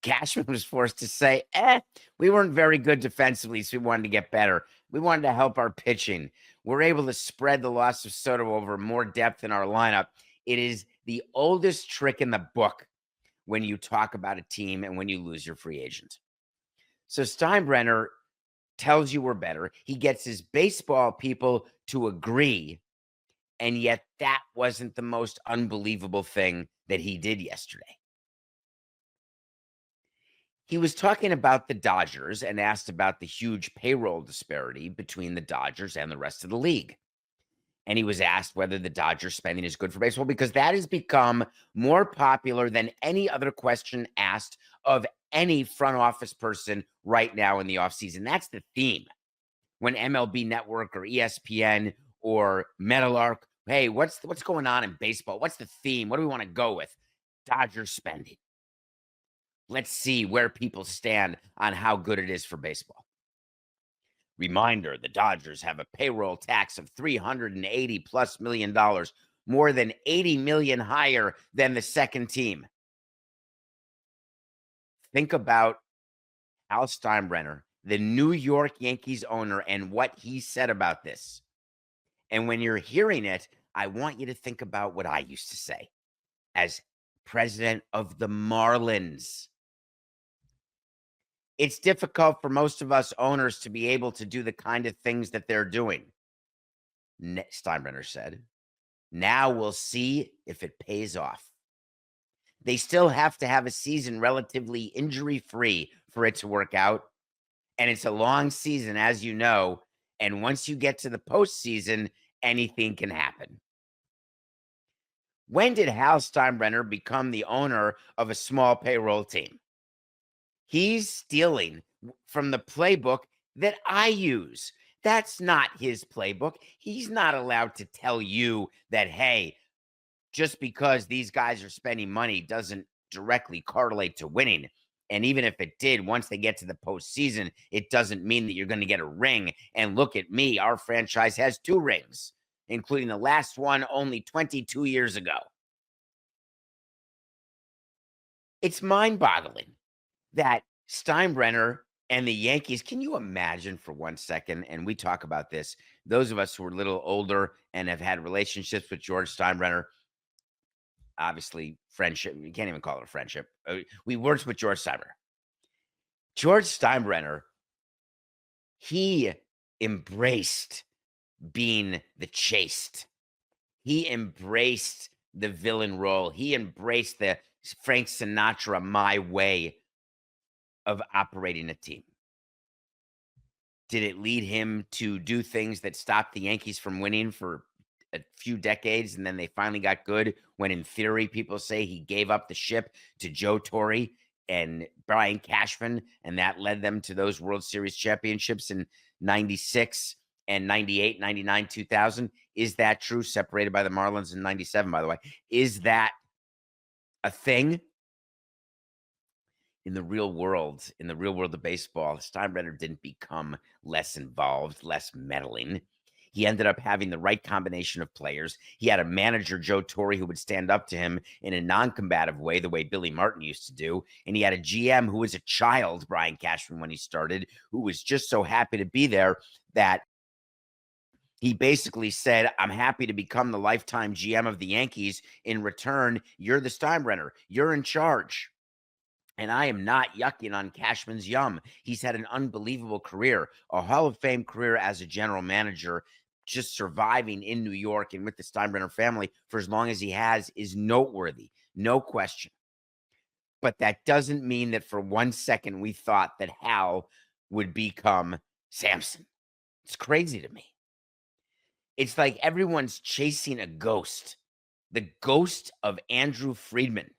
Cashman was forced to say, we weren't very good defensively, so we wanted to get better. We wanted to help our pitching. We're able to spread the loss of Soto over more depth in our lineup. It is the oldest trick in the book when you talk about a team and when you lose your free agent. So Steinbrenner tells you we're better. He gets his baseball people to agree, and yet that wasn't the most unbelievable thing that he did yesterday. He was talking about the Dodgers and asked about the huge payroll disparity between the Dodgers and the rest of the league. And he was asked whether the Dodgers spending is good for baseball, because that has become more popular than any other question asked of any front office person right now in the offseason. That's the theme. When MLB Network or ESPN or Metalark, hey, what's going on in baseball? What's the theme? What do we want to go with? Dodgers spending. Let's see where people stand on how good it is for baseball. Reminder, the Dodgers have a payroll tax of $380 plus million, more than 80 million higher than the second team. Think about Al Steinbrenner, the New York Yankees owner, and what he said about this. And when you're hearing it, I want you to think about what I used to say as president of the Marlins. It's difficult for most of us owners to be able to do the kind of things that they're doing, Steinbrenner said. Now we'll see if it pays off. They still have to have a season relatively injury-free for it to work out. And it's a long season, as you know. And once you get to the postseason, anything can happen. When did Hal Steinbrenner become the owner of a small payroll team? He's stealing from the playbook that I use. That's not his playbook. He's not allowed to tell you that, hey, just because these guys are spending money doesn't directly correlate to winning. And even if it did, once they get to the postseason, it doesn't mean that you're going to get a ring. And look at me, our franchise has 2 rings, including the last one only 22 years ago. It's mind-boggling that Steinbrenner and the Yankees, can you imagine for 1 second, and we talk about this, those of us who are a little older and have had relationships with George Steinbrenner, obviously friendship, you can't even call it a friendship. We worked with George Steinbrenner. George Steinbrenner, he embraced being the chased. He embraced the villain role. He embraced the Frank Sinatra, my way of operating a team. Did it lead him to do things that stopped the Yankees from winning for a few decades, and then they finally got good when, in theory, people say he gave up the ship to Joe Torre and Brian Cashman, and that led them to those World Series championships in 96 and 98, 99, 2000? Is that true? Separated by the Marlins in 97, by the way. Is that a thing? In the real world of baseball, Steinbrenner didn't become less involved, less meddling. He ended up having the right combination of players. He had a manager, Joe Torre, who would stand up to him in a non-combative way, the way Billy Martin used to do. And he had a GM who was a child, Brian Cashman, when he started, who was just so happy to be there that he basically said, I'm happy to become the lifetime GM of the Yankees. In return, you're the Steinbrenner. You're in charge. And I am not yucking on Cashman's yum. He's had an unbelievable career, a Hall of Fame career as a general manager. Just surviving in New York and with the Steinbrenner family for as long as he has is noteworthy, no question. But that doesn't mean that for 1 second we thought that Hal would become Samson. It's crazy to me. It's like everyone's chasing a ghost, the ghost of Andrew Friedman.